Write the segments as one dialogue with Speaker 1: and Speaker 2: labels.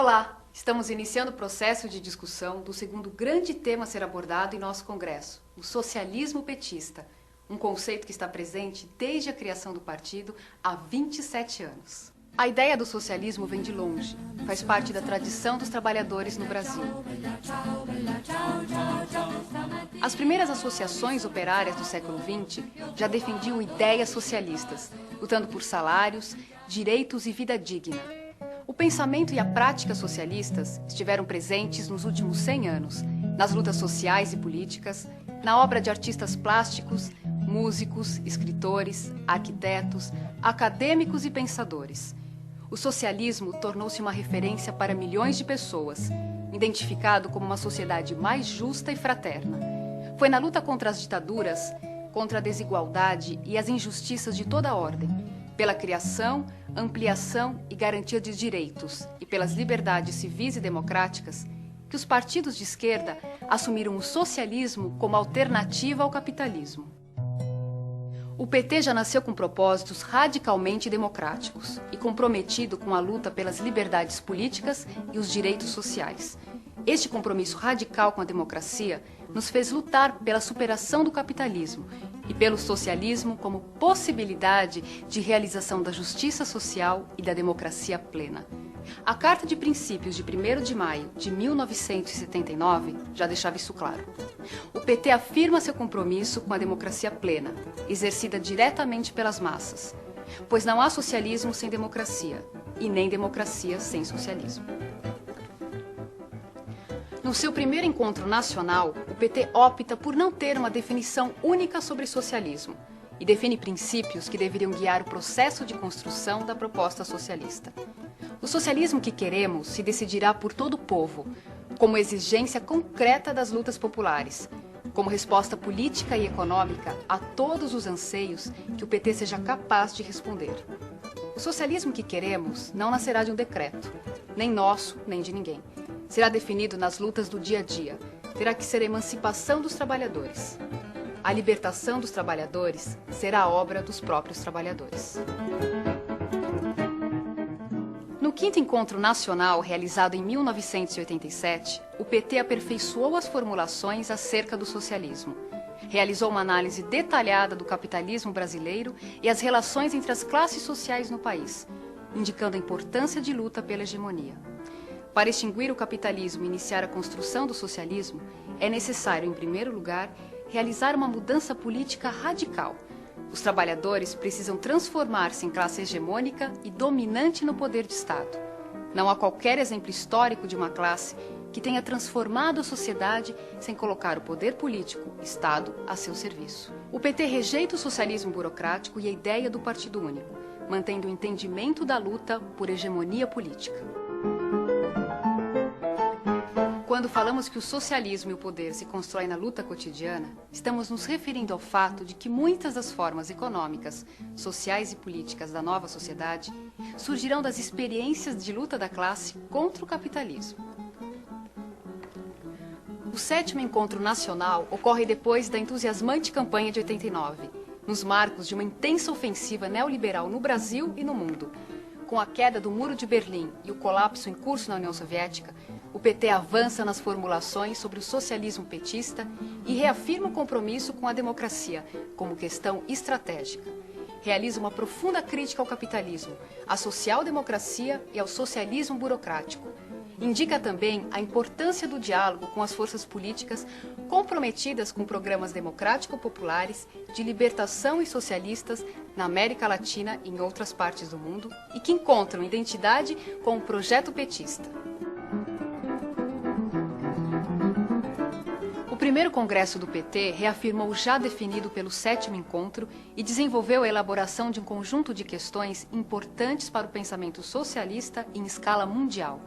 Speaker 1: Olá! Estamos iniciando o processo de discussão do segundo grande tema a ser abordado em nosso congresso, o socialismo petista, um conceito que está presente desde a criação do partido há 27 anos. A ideia do socialismo vem de longe, faz parte da tradição dos trabalhadores no Brasil. As primeiras associações operárias do século XX já defendiam ideias socialistas, lutando por salários, direitos e vida digna. O pensamento e a prática socialistas estiveram presentes nos últimos 100 anos, nas lutas sociais e políticas, na obra de artistas plásticos, músicos, escritores, arquitetos, acadêmicos e pensadores. O socialismo tornou-se uma referência para milhões de pessoas, identificado como uma sociedade mais justa e fraterna. Foi na luta contra as ditaduras, contra a desigualdade e as injustiças de toda a ordem, pela criação, ampliação e garantia de direitos e pelas liberdades civis e democráticas, que os partidos de esquerda assumiram o socialismo como alternativa ao capitalismo. O PT já nasceu com propósitos radicalmente democráticos e comprometido com a luta pelas liberdades políticas e os direitos sociais. Este compromisso radical com a democracia nos fez lutar pela superação do capitalismo e pelo socialismo como possibilidade de realização da justiça social e da democracia plena. A Carta de Princípios de 1º de maio de 1979 já deixava isso claro. O PT afirma seu compromisso com a democracia plena, exercida diretamente pelas massas, pois não há socialismo sem democracia e nem democracia sem socialismo. No seu primeiro encontro nacional, o PT opta por não ter uma definição única sobre socialismo e define princípios que deveriam guiar o processo de construção da proposta socialista. O socialismo que queremos se decidirá por todo o povo, como exigência concreta das lutas populares, como resposta política e econômica a todos os anseios que o PT seja capaz de responder. O socialismo que queremos não nascerá de um decreto, nem nosso, nem de ninguém. Será definido nas lutas do dia a dia. Terá que ser a emancipação dos trabalhadores. A libertação dos trabalhadores será a obra dos próprios trabalhadores. No quinto encontro nacional, realizado em 1987, o PT aperfeiçoou as formulações acerca do socialismo. Realizou uma análise detalhada do capitalismo brasileiro e as relações entre as classes sociais no país, indicando a importância de luta pela hegemonia. Para extinguir o capitalismo e iniciar a construção do socialismo, é necessário, em primeiro lugar, realizar uma mudança política radical. Os trabalhadores precisam transformar-se em classe hegemônica e dominante no poder de Estado. Não há qualquer exemplo histórico de uma classe que tenha transformado a sociedade sem colocar o poder político, Estado, a seu serviço. O PT rejeita o socialismo burocrático e a ideia do partido único, mantendo o entendimento da luta por hegemonia política. Quando falamos que o socialismo e o poder se constroem na luta cotidiana, estamos nos referindo ao fato de que muitas das formas econômicas, sociais e políticas da nova sociedade surgirão das experiências de luta da classe contra o capitalismo. O 7º Encontro Nacional ocorre depois da entusiasmante campanha de 89, nos marcos de uma intensa ofensiva neoliberal no Brasil e no mundo. Com a queda do Muro de Berlim e o colapso em curso na União Soviética, o PT avança nas formulações sobre o socialismo petista e reafirma o compromisso com a democracia como questão estratégica. Realiza uma profunda crítica ao capitalismo, à social-democracia e ao socialismo burocrático. Indica também a importância do diálogo com as forças políticas comprometidas com programas democrático-populares de libertação e socialistas na América Latina e em outras partes do mundo e que encontram identidade com o projeto petista. O primeiro congresso do PT reafirmou o já definido pelo 7º encontro e desenvolveu a elaboração de um conjunto de questões importantes para o pensamento socialista em escala mundial.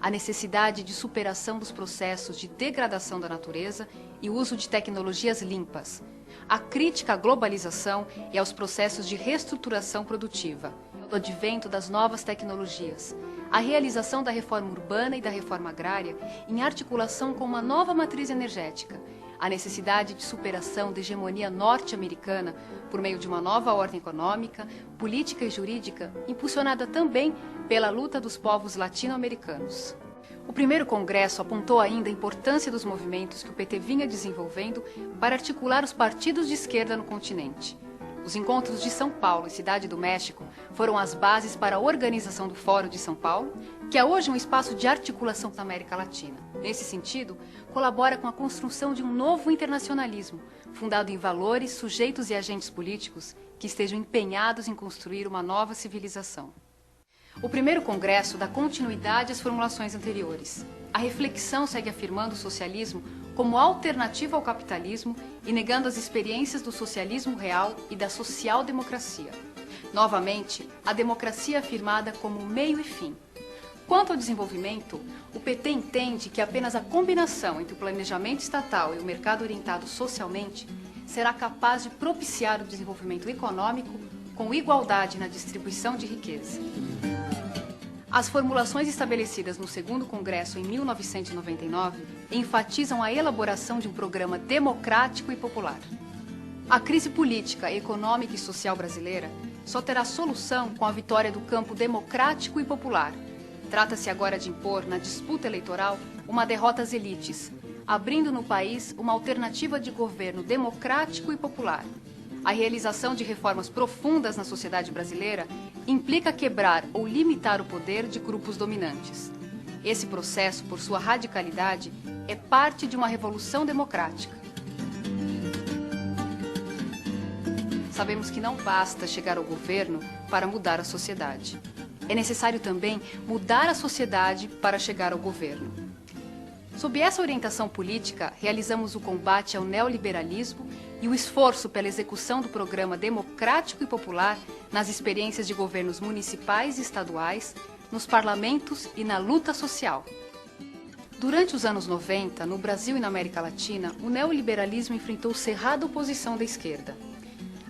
Speaker 1: A necessidade de superação dos processos de degradação da natureza e o uso de tecnologias limpas. A crítica à globalização e aos processos de reestruturação produtiva. O advento das novas tecnologias. A realização da reforma urbana e da reforma agrária em articulação com uma nova matriz energética. A necessidade de superação da hegemonia norte-americana por meio de uma nova ordem econômica, política e jurídica, impulsionada também pela luta dos povos latino-americanos. O primeiro congresso apontou ainda a importância dos movimentos que o PT vinha desenvolvendo para articular os partidos de esquerda no continente. Os encontros de São Paulo e Cidade do México foram as bases para a organização do Fórum de São Paulo, que é hoje um espaço de articulação na América Latina. Nesse sentido, colabora com a construção de um novo internacionalismo, fundado em valores, sujeitos e agentes políticos que estejam empenhados em construir uma nova civilização. O primeiro congresso dá continuidade às formulações anteriores. A reflexão segue afirmando o socialismo como alternativa ao capitalismo e negando as experiências do socialismo real e da social-democracia. Novamente, a democracia é afirmada como meio e fim. Quanto ao desenvolvimento, o PT entende que apenas a combinação entre o planejamento estatal e o mercado orientado socialmente será capaz de propiciar o desenvolvimento econômico com igualdade na distribuição de riqueza. As formulações estabelecidas no segundo congresso em 1999 enfatizam a elaboração de um programa democrático e popular. A crise política, econômica e social brasileira só terá solução com a vitória do campo democrático e popular. Trata-se agora de impor, na disputa eleitoral, uma derrota às elites, abrindo no país uma alternativa de governo democrático e popular. A realização de reformas profundas na sociedade brasileira implica quebrar ou limitar o poder de grupos dominantes. Esse processo, por sua radicalidade, é parte de uma revolução democrática. Sabemos que não basta chegar ao governo para mudar a sociedade. É necessário também mudar a sociedade para chegar ao governo. Sob essa orientação política, realizamos o combate ao neoliberalismo e o esforço pela execução do programa democrático e popular nas experiências de governos municipais e estaduais, nos parlamentos e na luta social. Durante os anos 90, no Brasil e na América Latina, o neoliberalismo enfrentou cerrada oposição da esquerda.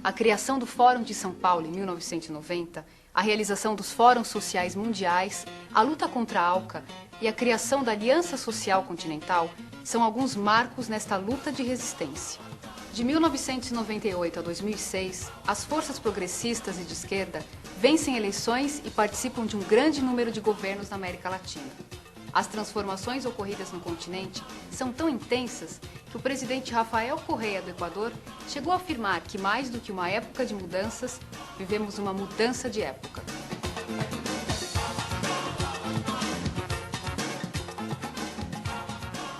Speaker 1: A criação do Fórum de São Paulo em 1990, a realização dos Fóruns Sociais Mundiais, a luta contra a ALCA e a criação da Aliança Social Continental são alguns marcos nesta luta de resistência. De 1998 a 2006, as forças progressistas e de esquerda vencem eleições e participam de um grande número de governos na América Latina. As transformações ocorridas no continente são tão intensas que o presidente Rafael Correa do Equador chegou a afirmar que, mais do que uma época de mudanças, vivemos uma mudança de época.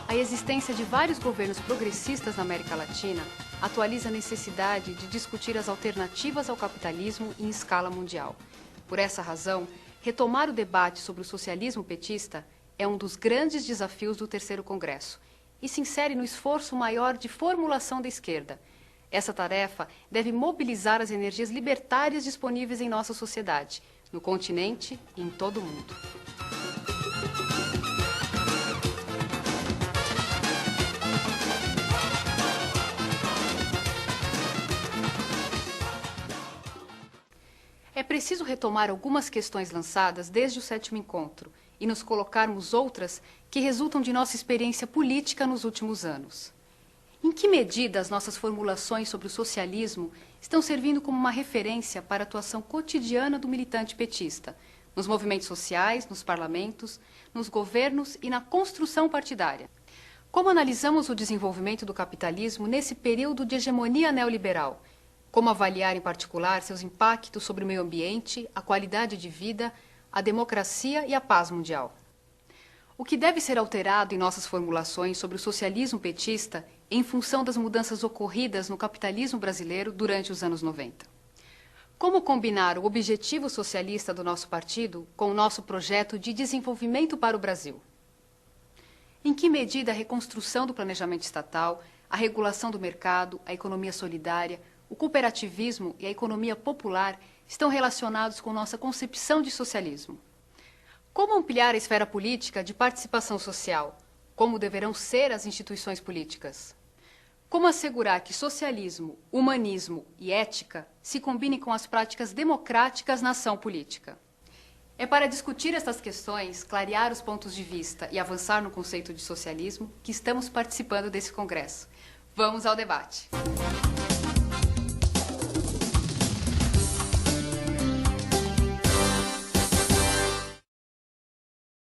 Speaker 1: A existência de vários governos progressistas na América Latina atualiza a necessidade de discutir as alternativas ao capitalismo em escala mundial. Por essa razão, retomar o debate sobre o socialismo petista é um dos grandes desafios do terceiro congresso e se insere no esforço maior de formulação da esquerda. Essa tarefa deve mobilizar as energias libertárias disponíveis em nossa sociedade, no continente e em todo o mundo. É preciso retomar algumas questões lançadas desde o sétimo encontro e nos colocarmos outras que resultam de nossa experiência política nos últimos anos. Em que medida as nossas formulações sobre o socialismo estão servindo como uma referência para a atuação cotidiana do militante petista, nos movimentos sociais, nos parlamentos, nos governos e na construção partidária? Como analisamos o desenvolvimento do capitalismo nesse período de hegemonia neoliberal? Como avaliar, em particular, seus impactos sobre o meio ambiente, a qualidade de vida, a democracia e a paz mundial? O que deve ser alterado em nossas formulações sobre o socialismo petista em função das mudanças ocorridas no capitalismo brasileiro durante os anos 90? Como combinar o objetivo socialista do nosso partido com o nosso projeto de desenvolvimento para o Brasil? Em que medida a reconstrução do planejamento estatal, a regulação do mercado, a economia solidária, o cooperativismo e a economia popular estão relacionados com nossa concepção de socialismo? Como ampliar a esfera política de participação social? Como deverão ser as instituições políticas? Como assegurar que socialismo, humanismo e ética se combinem com as práticas democráticas na ação política? É para discutir estas questões, clarear os pontos de vista e avançar no conceito de socialismo que estamos participando desse congresso. Vamos ao debate!